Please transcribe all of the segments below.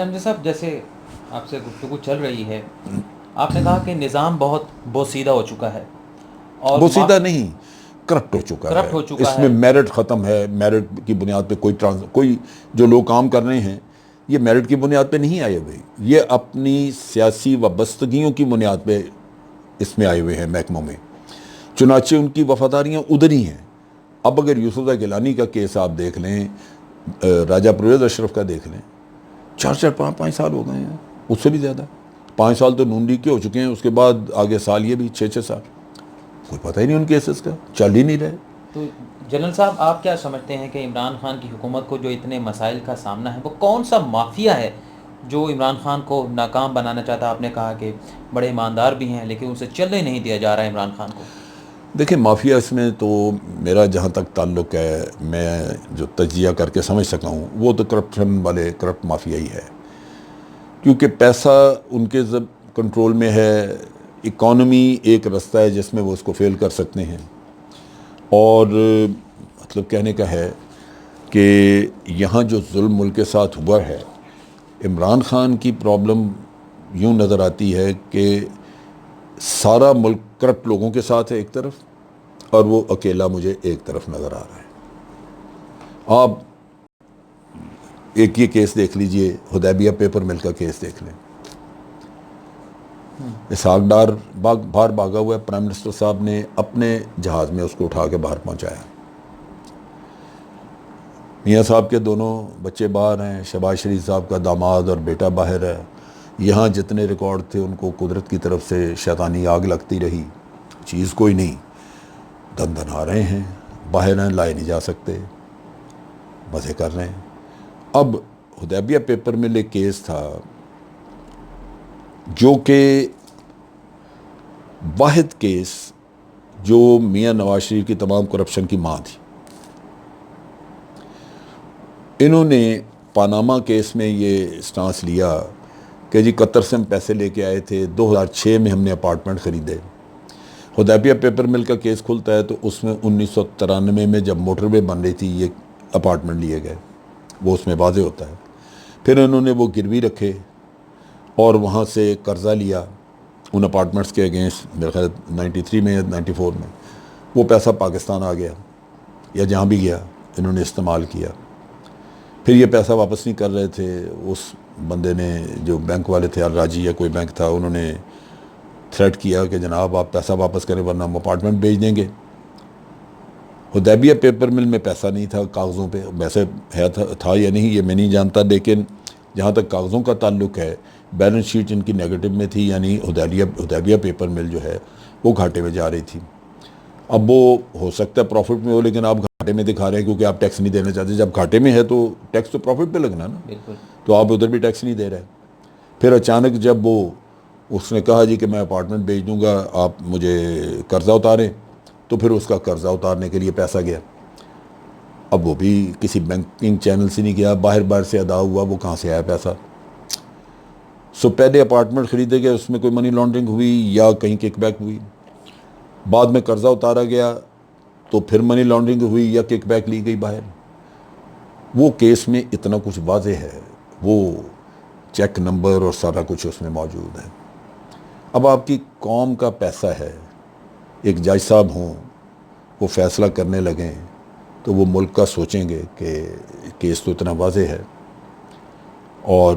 سمجھے صاحب، جیسے آپ سے گفتگو چل رہی ہے، آپ نے کہا کہ نظام بہت بوسیدہ ہو چکا ہے اور بوسیدہ نہیں، کرپٹ ہو چکا کرپٹ ہے. ہو چکا اس میں ہے. میرٹ ختم ہے. میرٹ کی بنیاد پہ کوئی جو لوگ کام کر رہے ہیں یہ میرٹ کی بنیاد پہ نہیں آئے ہوئے، یہ اپنی سیاسی وابستگیوں کی بنیاد پہ اس میں آئے ہوئے ہیں محکموں میں. چنانچہ ان کی وفاداریاں ادھر ہی ہیں. اب اگر یوسف گیلانی کا کیس آپ دیکھ لیں، راجہ پرویز اشرف کا دیکھ لیں، 4-5 سال ہو گئے ہیں، اس سے بھی زیادہ. 5 سال تو نون لیگ کے ہو چکے ہیں، اس کے بعد آگے سال یہ بھی 6-6 سال. کوئی پتہ ہی نہیں ان کیسز کا، چل ہی نہیں رہے. تو جنرل صاحب، آپ کیا سمجھتے ہیں کہ عمران خان کی حکومت کو جو اتنے مسائل کا سامنا ہے، وہ کون سا مافیا ہے جو عمران خان کو ناکام بنانا چاہتا ہے؟ آپ نے کہا کہ بڑے ایماندار بھی ہیں لیکن اسے چلنے نہیں دیا جا رہا ہے عمران خان کو. دیکھیں، مافیا اس میں تو میرا جہاں تک تعلق ہے، میں جو تجزیہ کر کے سمجھ سکا ہوں، وہ تو کرپشن والے کرپٹ مافیا ہی ہے. کیونکہ پیسہ ان کے کنٹرول میں ہے. اکانومی ایک رستہ ہے جس میں وہ اس کو فیل کر سکتے ہیں. اور مطلب کہنے کا ہے کہ یہاں جو ظلم ملک کے ساتھ ہوا ہے، عمران خان کی پرابلم یوں نظر آتی ہے کہ سارا ملک کرپٹ لوگوں کے ساتھ ہے ایک طرف، اور وہ اکیلا مجھے ایک طرف نظر آ رہا ہے. آپ ایک یہ کیس دیکھ لیجئے، حدیبیہ پیپر مل کا کیس دیکھ لیں. اسحاق ڈار باہر بھاگا ہوا ہے، پرائم منسٹر صاحب نے اپنے جہاز میں اس کو اٹھا کے باہر پہنچایا. میاں صاحب کے دونوں بچے باہر ہیں، شہباز شریف صاحب کا داماد اور بیٹا باہر ہے. یہاں جتنے ریکارڈ تھے ان کو قدرت کی طرف سے شیطانی آگ لگتی رہی، چیز کوئی نہیں. دن دن آ رہے ہیں، باہر ہیں، لائے نہیں جا سکتے، مزے کر رہے ہیں. اب حدیبیہ پیپر مل ایک کیس تھا جو کہ واحد کیس جو میاں نواز شریف کی تمام کرپشن کی ماں تھی. انہوں نے پاناما کیس میں یہ سٹانس لیا کہ جی قطر سے ہم پیسے لے کے آئے تھے، 2006 میں ہم نے اپارٹمنٹ خریدے. حدیبیہ پیپر مل کا کیس کھلتا ہے تو اس میں 1993 میں جب موٹر وے بن رہی تھی یہ اپارٹمنٹ لیے گئے، وہ اس میں واضح ہوتا ہے. پھر انہوں نے وہ گروی رکھے اور وہاں سے قرضہ لیا ان اپارٹمنٹس کے اگینسٹ. میرے خیال 93 میں یا 94 میں وہ پیسہ پاکستان آ گیا، یا جہاں بھی گیا انہوں نے استعمال کیا. پھر یہ پیسہ واپس نہیں کر رہے تھے. اس بندے نے، جو بینک والے تھے، الراجی یا کوئی بینک تھا، انہوں نے تھریٹ کیا کہ جناب آپ پیسہ واپس کریں ورنہ ہم اپارٹمنٹ بیچ دیں گے. حدیبیہ پیپر مل میں پیسہ نہیں تھا کاغذوں پہ، ویسے ہے تھا یا نہیں یہ میں نہیں جانتا، لیکن جہاں تک کاغذوں کا تعلق ہے بیلنس شیٹ ان کی نیگیٹو میں تھی، یعنی حدیبیہ پیپر مل جو ہے وہ گھاٹے میں جا رہی تھی. اب وہ ہو سکتا ہے پروفٹ میں ہو، لیکن آپ گھاٹے میں دکھا رہے ہیں کیونکہ آپ ٹیکس نہیں دینا چاہتے. جب گھاٹے میں ہے تو ٹیکس تو پروفٹ پہ لگنا نا، بالکل. تو آپ ادھر بھی ٹیکس نہیں دے رہے. پھر اچانک جب اس نے کہا جی کہ میں اپارٹمنٹ بیچ دوں گا، آپ مجھے قرضہ اتاریں، تو پھر اس کا قرضہ اتارنے کے لیے پیسہ گیا. اب وہ بھی کسی بینکنگ چینل سے نہیں گیا، باہر سے ادا ہوا، وہ کہاں سے آیا پیسہ. پہلے اپارٹمنٹ خریدے گئے، اس میں کوئی منی لانڈرنگ ہوئی یا کہیں کک بیک ہوئی. بعد میں قرضہ اتارا گیا تو پھر منی لانڈرنگ ہوئی یا کک بیک لی گئی باہر. وہ کیس میں اتنا کچھ واضح ہے، وہ چیک نمبر اور سارا کچھ اس میں موجود ہے. اب آپ کی قوم کا پیسہ ہے، ایک جج صاحب ہوں، وہ فیصلہ کرنے لگیں تو وہ ملک کا سوچیں گے کہ کیس تو اتنا واضح ہے. اور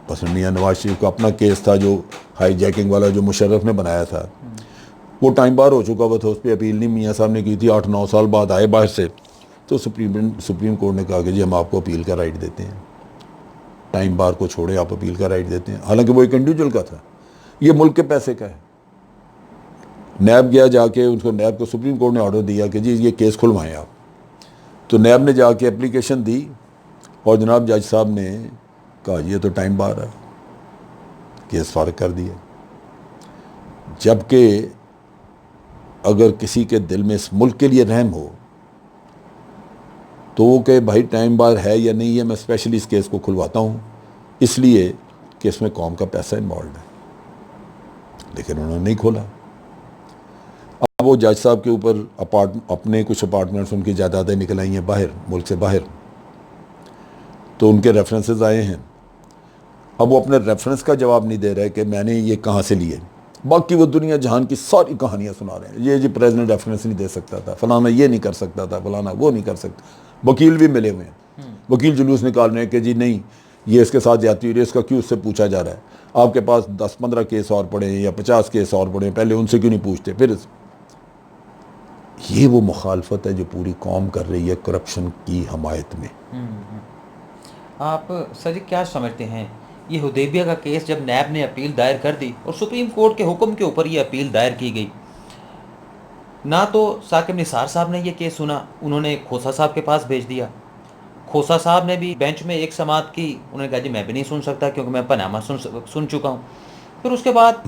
بس میاں نواز شریف کا اپنا کیس تھا جو ہائی جیکنگ والا، جو مشرف نے بنایا تھا، وہ ٹائم بار ہو چکا ہوا تھا، اس پہ اپیل نہیں میاں صاحب نے کی تھی. 8-9 سال بعد آئے باہر سے تو سپریم کورٹ نے کہا کہ جی ہم آپ کو اپیل کا رائٹ دیتے ہیں. ٹائم بار کو چھوڑے آپ اپیل کا رائٹ دیتے ہیں، حالانکہ وہ ایک انڈیویجول کا تھا، یہ ملک کے پیسے کا ہے. نیب گیا جا کے، ان کو نیب کو سپریم کورٹ نے آرڈر دیا کہ جی یہ کیس کھلوائیں آپ. تو نیب نے جا کے اپلیکیشن دی اور جناب جج صاحب نے کہا جی یہ تو ٹائم بار ہے، کیس فارغ کر دیا. جبکہ اگر کسی کے دل میں اس ملک کے لیے رحم ہو تو وہ کہ بھائی ٹائم بار ہے یا نہیں ہے، میں اسپیشلی اس کیس کو کھلواتا ہوں اس لیے کہ اس میں قوم کا پیسہ انوالوڈ ہے. لیکن انہوں نے نہیں کھولا. اب وہ جج صاحب کے اوپر اپنے کچھ اپارٹمنٹس، ان کی جائیدادیں نکل آئی ہیں باہر، ملک سے باہر، تو ان کے ریفرنسز آئے ہیں اب وہ اپنے ریفرنس کا جواب نہیں دے رہے کہ میں نے یہ کہاں سے لیے، باقی وہ دنیا جہان کی ساری کہانیاں سنا رہے ہیں، یہ جی پریزیڈنٹ ریفرنس نہیں دے سکتا تھا، فلانا یہ نہیں کر سکتا تھا، فلانا وہ نہیں کر سکتا۔ وکیل بھی ملے ہوئے ہیں، وکیل جلوس نکال رہے ہیں کہ جی نہیں یہ اس کے ساتھ جاتی ہوئی اس کا کیوں اس سے پوچھا جا رہا ہے، آپ کے پاس 10-15 کیس اور پڑے ہیں یا 50 کیس اور پڑے ہیں، پہلے ان سے کیوں نہیں پوچھتے؟ پھر یہ وہ مخالفت ہے جو پوری قوم کر رہی ہے کرپشن کی حمایت میں۔ آپ سر جی کیا سمجھتے ہیں یہ حدیبیہ کا کیس جب نیب نے اپیل دائر کر دی اور سپریم کورٹ کے حکم کے اوپر یہ اپیل دائر کی گئی، نہ تو ثاقب نثار صاحب نے یہ کیس سنا، انہوں نے کھوسہ صاحب کے پاس بھیج دیا، کھوسہ صاحب نے بھی بینچ میں ایک سماعت کی، انہوں نے کہا جی میں بھی نہیں سن سکتا کیونکہ میں پاناما سن چکا ہوں۔ پھر اس کے بعد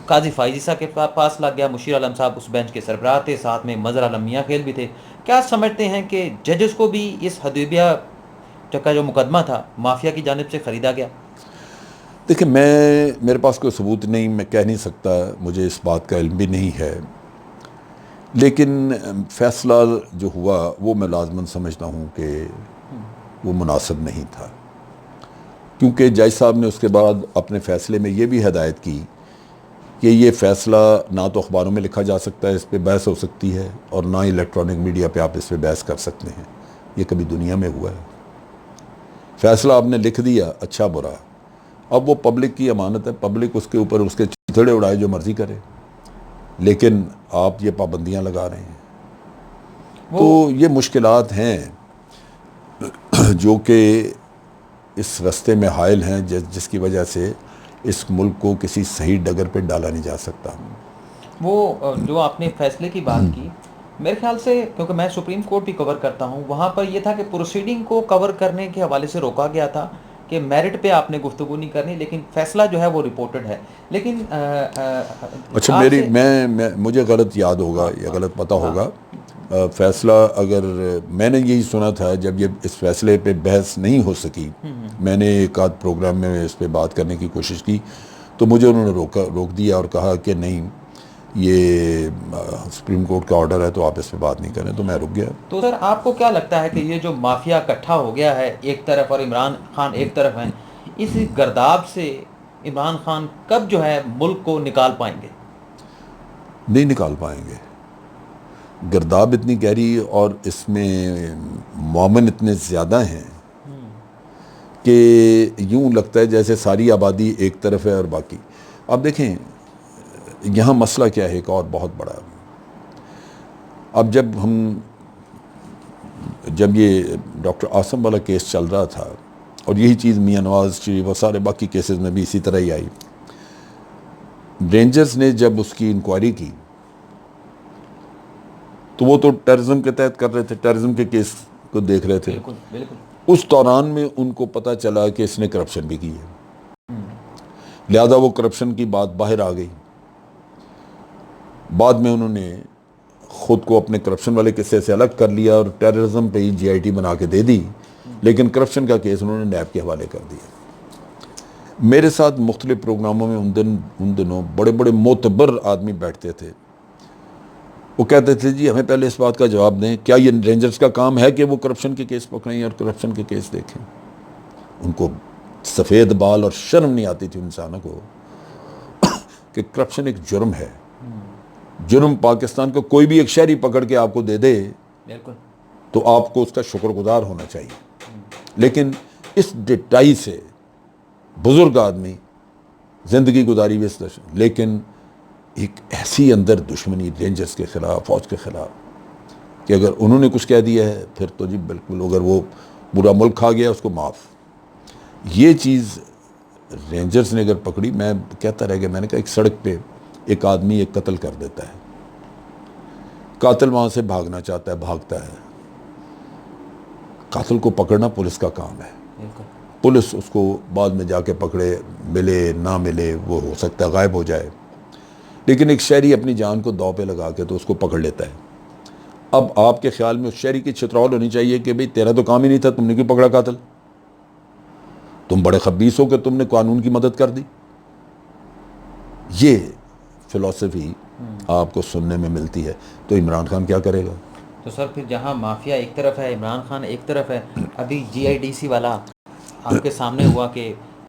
قاضی فائزی صاحب کے پاس لگ گیا، مشیر عالم صاحب اس بینچ کے سربراہ تھے، ساتھ میں مظہر عالم میاں خیل بھی تھے۔ کیا سمجھتے ہیں کہ ججز کو بھی اس حدیبیہ کا جو مقدمہ تھا مافیا کی جانب سے خریدا گیا؟ دیکھیں میرے پاس کوئی ثبوت نہیں، میں کہہ نہیں سکتا، مجھے اس بات کا علم بھی نہیں ہے، لیکن فیصلہ جو ہوا وہ میں لازماً سمجھتا ہوں کہ وہ مناسب نہیں تھا، کیونکہ جج صاحب نے اس کے بعد اپنے فیصلے میں یہ بھی ہدایت کی کہ یہ فیصلہ نہ تو اخباروں میں لکھا جا سکتا ہے، اس پہ بحث ہو سکتی ہے، اور نہ ہی الیکٹرانک میڈیا پہ آپ اس پہ بحث کر سکتے ہیں، یہ کبھی دنیا میں ہوا ہے۔ فیصلہ آپ نے لکھ دیا، اچھا برا، اب وہ پبلک کی امانت ہے، پبلک اس کے اوپر اس کے چیتھڑے اڑائے جو مرضی کرے، لیکن آپ یہ پابندیاں لگا رہے ہیں، تو یہ مشکلات ہیں جو کہ اس رستے میں حائل ہیں، جس کی وجہ سے اس ملک کو کسی صحیح ڈگر پہ ڈالا نہیں جا سکتا۔ وہ جو آپ نے فیصلے کی بات کی، میرے خیال سے کیونکہ میں سپریم کورٹ بھی کور کرتا ہوں، وہاں پر یہ تھا کہ پروسیڈنگ کو کور کرنے کے حوالے سے روکا گیا تھا کہ میرٹ پہ آپ نے گفتگو نہیں کرنی، لیکن فیصلہ جو ہے وہ رپورٹڈ ہے۔ لیکن اچھا مجھے غلط یاد ہوگا یا غلط پتہ ہوگا، فیصلہ اگر میں نے یہی سنا تھا جب یہ اس فیصلے پہ بحث نہیں ہو سکی، میں نے ایک آدھ پروگرام میں اس پہ بات کرنے کی کوشش کی تو مجھے انہوں نے روک دیا اور کہا کہ نہیں یہ سپریم کورٹ کا آرڈر ہے تو آپ اس پہ بات نہیں کریں، تو میں رک گیا۔ تو سر آپ کو کیا لگتا ہے کہ یہ جو مافیا اکٹھا ہو گیا ہے ایک طرف اور عمران خان ایک طرف ہیں، اس گرداب سے عمران خان کب جو ہے ملک کو نکال پائیں گے؟ نہیں نکال پائیں گے، گرداب اتنی گہری اور اس میں مومن اتنے زیادہ ہیں کہ یوں لگتا ہے جیسے ساری آبادی ایک طرف ہے اور باقی۔ اب دیکھیں یہاں مسئلہ کیا ہے، ایک اور بہت بڑا، اب جب یہ ڈاکٹر عاصم والا کیس چل رہا تھا اور یہی چیز میاں نواز شریف اور سارے باقی کیسز میں بھی اسی طرح ہی آئی، رینجرز نے جب اس کی انکوائری کی تو وہ تو ٹیررزم کے تحت کر رہے تھے، ٹیررزم کے کیس کو دیکھ رہے تھے، بالکل اس دوران میں ان کو پتہ چلا کہ اس نے کرپشن بھی کی ہے، لہذا وہ کرپشن کی بات باہر آ گئی، بعد میں انہوں نے خود کو اپنے کرپشن والے قصے سے الگ کر لیا اور ٹیررزم پہ ہی جی آئی ٹی بنا کے دے دی، لیکن کرپشن کا کیس انہوں نے نیب کے حوالے کر دیا۔ میرے ساتھ مختلف پروگراموں میں ان دنوں بڑے بڑے معتبر آدمی بیٹھتے تھے، وہ کہتے تھے جی ہمیں پہلے اس بات کا جواب دیں، کیا یہ رینجرز کا کام ہے کہ وہ کرپشن کے کیس پکڑیں اور کرپشن کے کیس دیکھیں؟ ان کو سفید بال اور شرم نہیں آتی تھی انسانوں کو کہ کرپشن ایک جرم ہے، جرم پاکستان کو کوئی بھی ایک شہری پکڑ کے آپ کو دے دے تو آپ کو اس کا شکر گزار ہونا چاہیے، لیکن اس ڈٹائی سے بزرگ آدمی زندگی گزاری ہوئی اس دشمن، لیکن ایک ایسی اندر دشمنی رینجرز کے خلاف، فوج کے خلاف، کہ اگر انہوں نے کچھ کہہ دیا ہے پھر تو جی بالکل، اگر وہ برا ملک کھا گیا اس کو معاف۔ یہ چیز رینجرز نے اگر پکڑی، میں کہتا رہ گیا، میں نے کہا ایک سڑک پہ ایک آدمی ایک قتل کر دیتا ہے، قاتل وہاں سے بھاگنا چاہتا ہے، بھاگتا ہے، قاتل کو پکڑنا پولیس کا کام ہے، پولیس اس کو بعد میں جا کے پکڑے، ملے نہ ملے، وہ ہو سکتا ہے غائب ہو جائے، لیکن ایک شہری اپنی جان کو داؤ پہ لگا کے تو اس کو پکڑ لیتا ہے۔ اب آپ کے خیال میں اس شہری کی چترول ہونی چاہیے کہ بھئی تیرا تو کام ہی نہیں تھا، تم نے کیوں پکڑا قاتل؟ تم بڑے خبیث ہو کہ تم نے قانون کی مدد کر دی۔ یہ فلسفی آپ کو سننے میں ملتی ہے، تو عمران خان کیا کرے گا؟ تو سر پھر جہاں مافیا ایک طرف ہے، عمران خان ایک طرف ہے، ابھی جی آئی ڈی سی والا آپ کے سامنے ہوا کہ